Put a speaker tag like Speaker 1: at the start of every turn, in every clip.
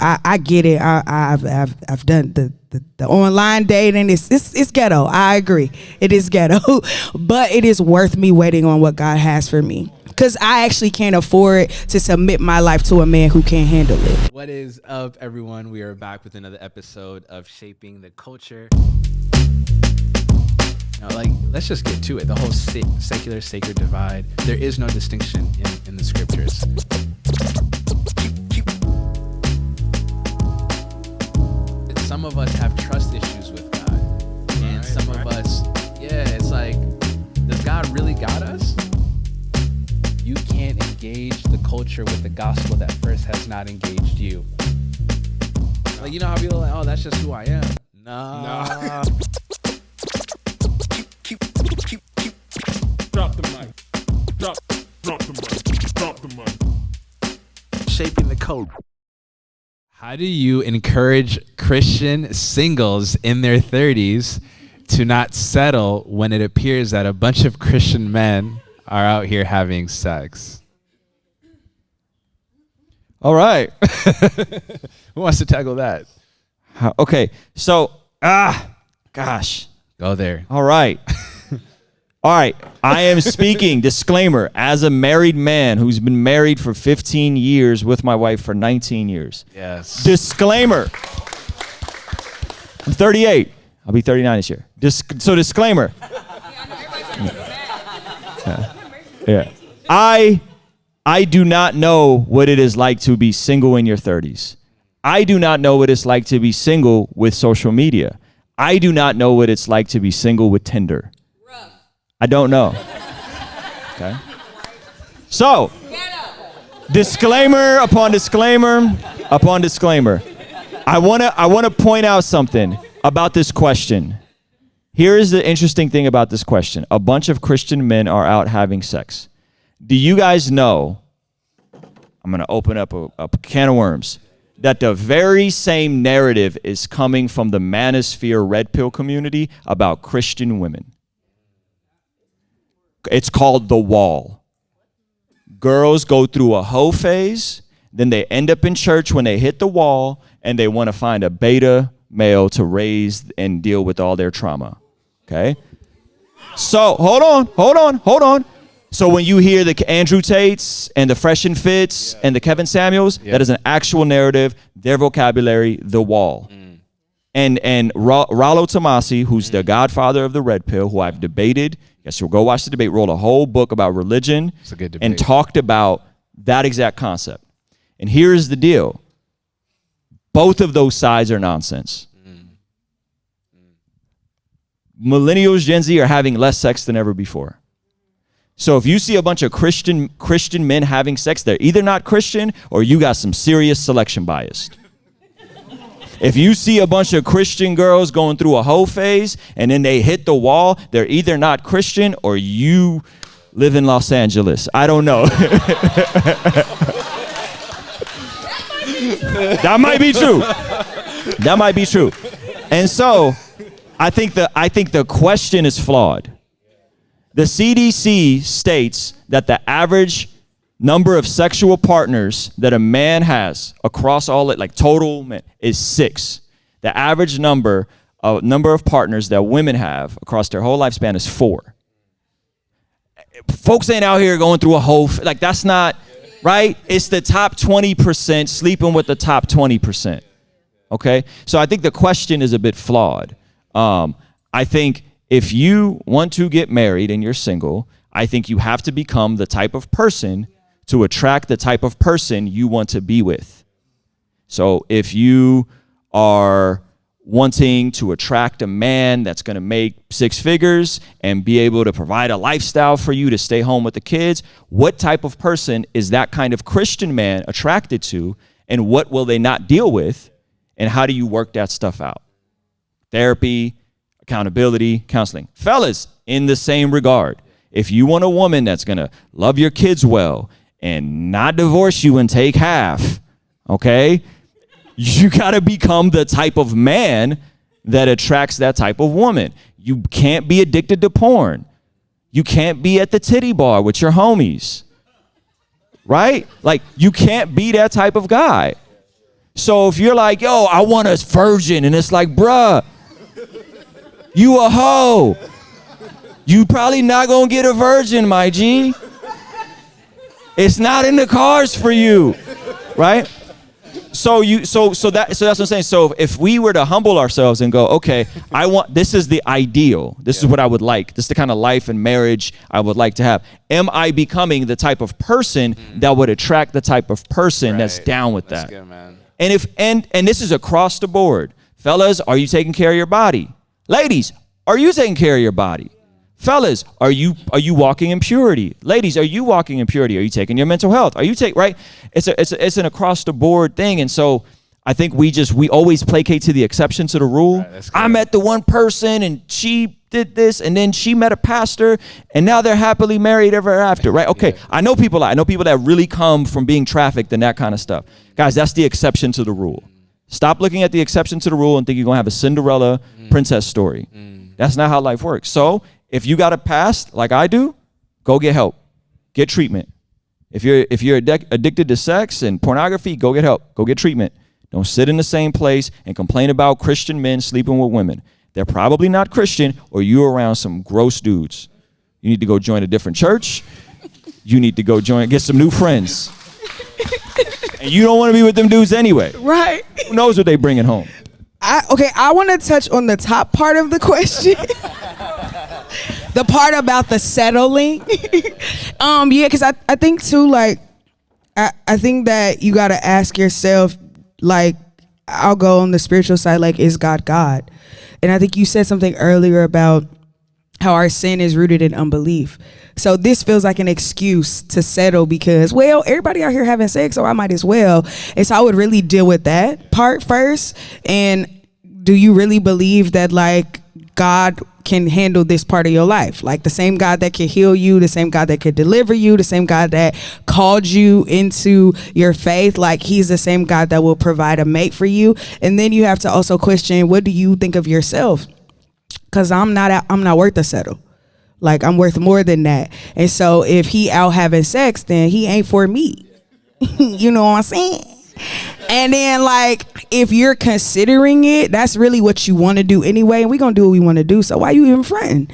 Speaker 1: I get it. I've done the online dating. It's ghetto. I agree. It is ghetto, but it is worth me waiting on what God has for me. Because I actually can't afford to submit my life to a man who can't handle it.
Speaker 2: What is up, everyone? We are back with another episode of Shaping the Culture. Now, let's just get to it. The whole secular sacred divide. There is no distinction in the scriptures. Some of us have trust issues with God, and some of us, it's like, does God really got us? You can't engage the culture with the gospel that first has not engaged you. Like, you know how people are like, oh, that's just who I am. Nah. Keep. Drop the mic. Drop the mic. Shaping the code. How do you encourage Christian singles in their 30s to not settle when it appears that a bunch of Christian men are out here having sex?
Speaker 3: All right.
Speaker 2: Who wants to tackle that?
Speaker 3: Okay. So, gosh.
Speaker 2: Go there.
Speaker 3: All right. All right. I am speaking, disclaimer, as a married man who's been married for 15 years with my wife for 19 years.
Speaker 2: Yes.
Speaker 3: Disclaimer. I'm 38. I'll be 39 this year. So disclaimer. Yeah. I do not know what it is like to be single in your 30s. I do not know what it's like to be single with social media. I do not know what it's like to be single with Tinder. I don't know. Okay. So, disclaimer upon disclaimer upon disclaimer. I want to point out something about this question. Here is the interesting thing about this question. A bunch of Christian men are out having sex. Do you guys know, I'm going to open up a can of worms, that the very same narrative is coming from the manosphere red pill community about Christian women. It's called the wall. Girls go through a hoe phase, then they end up in church when they hit the wall, and they want to find a beta male to raise and deal with all their trauma. Okay? So, hold on. So when you hear the Andrew Tates and the Fresh and Fits and the Kevin Samuels, that is an actual narrative, their vocabulary, the wall. And Rollo Tomasi, who's the godfather of the red pill, who I've debated, yes, you'll go watch the debate, wrote a whole book about religion and talked about that exact concept. And here's the deal. Both of those sides are nonsense. Millennials, Gen Z are having less sex than ever before. So if you see a bunch of Christian men having sex, they're either not Christian or you got some serious selection bias. If you see a bunch of Christian girls going through a hoe phase and then they hit the wall, they're either not Christian or you live in Los Angeles. I don't know. That might be true. And so I think the question is flawed. The CDC states that the average number of sexual partners that a man has across total men is 6. The average number of partners that women have across their whole lifespan is 4. Folks ain't out here going through a whole, that's not, right? It's the top 20% sleeping with the top 20%. Okay? So I think the question is a bit flawed. I think if you want to get married and you're single, I think you have to become the type of person to attract the type of person you want to be with. So if you are wanting to attract a man that's going to make 6 figures and be able to provide a lifestyle for you to stay home with the kids, what type of person is that kind of Christian man attracted to, and what will they not deal with, and how do you work that stuff out? Therapy, accountability, counseling. Fellas, in the same regard, if you want a woman that's going to love your kids well and not divorce you and take half, okay, you got to become the type of man that attracts that type of woman. You can't be addicted to porn. You can't be at the titty bar with your homies, right? You can't be that type of guy. So if you're like, yo, I want a virgin, and it's like, bruh, you a hoe. You probably not gonna get a virgin, my G. It's not in the cards for you, right? So that's what I'm saying. So if we were to humble ourselves and go, okay, this is the ideal. This is what I would like. This is the kind of life and marriage I would like to have. Am I becoming the type of person that would attract the type of person that's down with that?
Speaker 2: Good, man.
Speaker 3: And this is across the board. Fellas, are you taking care of your body? Ladies, are you taking care of your body? Fellas, are you walking in purity? Ladies, are you walking in purity? Are you taking your mental health? Right? It's an across the board thing. And so I think we always placate to the exception to the rule. Right, I met the one person and she did this, and then she met a pastor and now they're happily married ever after, right? Okay. Yeah. I know people that really come from being trafficked and that kind of stuff. Guys, that's the exception to the rule. Stop looking at the exception to the rule and think you're going to have a Cinderella princess story. That's not how life works. So if you got a past like I do, go get help. Get treatment. If you're addicted to sex and pornography, go get help. Go get treatment. Don't sit in the same place and complain about Christian men sleeping with women. They're probably not Christian, or you're around some gross dudes. You need to go join a different church. You need to go get some new friends. And you don't want to be with them dudes anyway.
Speaker 1: Right.
Speaker 3: Who knows what they bringing home?
Speaker 1: I want to touch on the top part of the question. The part about the settling. Because I think too, like, I think that you got to ask yourself, like, I'll go on the spiritual side, like, is God God? And I think you said something earlier about how our sin is rooted in unbelief. So this feels like an excuse to settle because, well, everybody out here having sex, so I might as well. And so I would really deal with that part first. And do you really believe that, like, God can handle this part of your life? Like, the same God that can heal you, the same God that could deliver you, the same God that called you into your faith, like, he's the same God that will provide a mate for you. And then you have to also question, what do you think of yourself? Because I'm not worth a settle. Like, I'm worth more than that. And so if he out having sex, then he ain't for me. You know what I'm saying? And then, like, if you're considering it, that's really what you want to do anyway. And we're going to do what we want to do. So why you even fronting?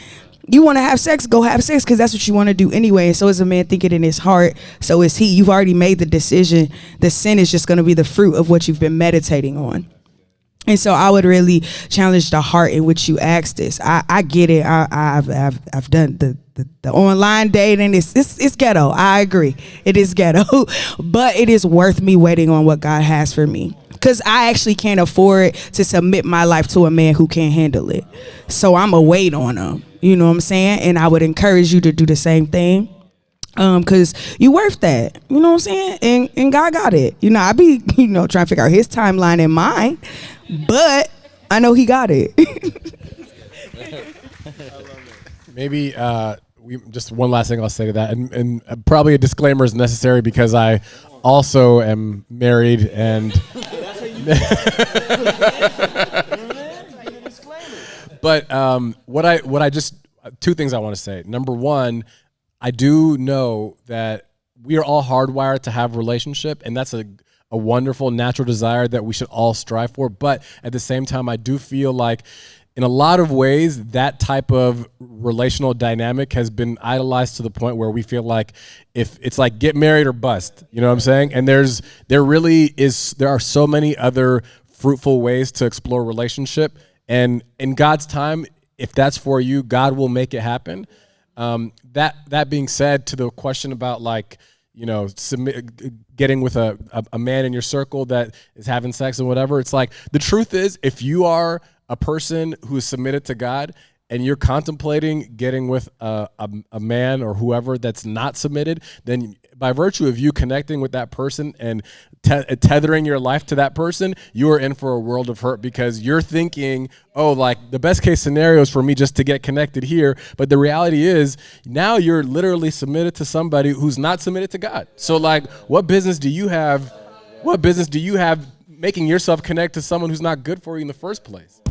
Speaker 1: You want to have sex, go have sex, because that's what you want to do anyway. And so is a man thinking in his heart, so is he. You've already made the decision. The sin is just going to be the fruit of what you've been meditating on. And so I would really challenge the heart in which you ask this. I get it. I've done the online dating. It's ghetto. I agree. It is ghetto, but it is worth me waiting on what God has for me. Because I actually can't afford to submit my life to a man who can't handle it. So I'm going to wait on him. You know what I'm saying? And I would encourage you to do the same thing. Cause you worth that, you know what I'm saying? And God got it. You know, I be, trying to figure out his timeline and mine, but I know he got it.
Speaker 4: Maybe just one last thing I'll say to that, and probably a disclaimer is necessary because I also am married and. But what I just two things I want to say. Number one, I do know that we are all hardwired to have a relationship, and that's a wonderful natural desire that we should all strive for. But at the same time, I do feel like in a lot of ways, that type of relational dynamic has been idolized to the point where we feel like if it's like get married or bust, you know what I'm saying? And there are so many other fruitful ways to explore relationship. And in God's time, if that's for you, God will make it happen. That being said, to the question about getting with a man in your circle that is having sex and whatever, it's like the truth is, if you are a person who is submitted to God and you're contemplating getting with a man or whoever that's not submitted, then by virtue of you connecting with that person and tethering your life to that person, you are in for a world of hurt because you're thinking, oh, like the best case scenario is for me just to get connected here. But the reality is now you're literally submitted to somebody who's not submitted to God. So like, what business do you have making yourself connect to someone who's not good for you in the first place?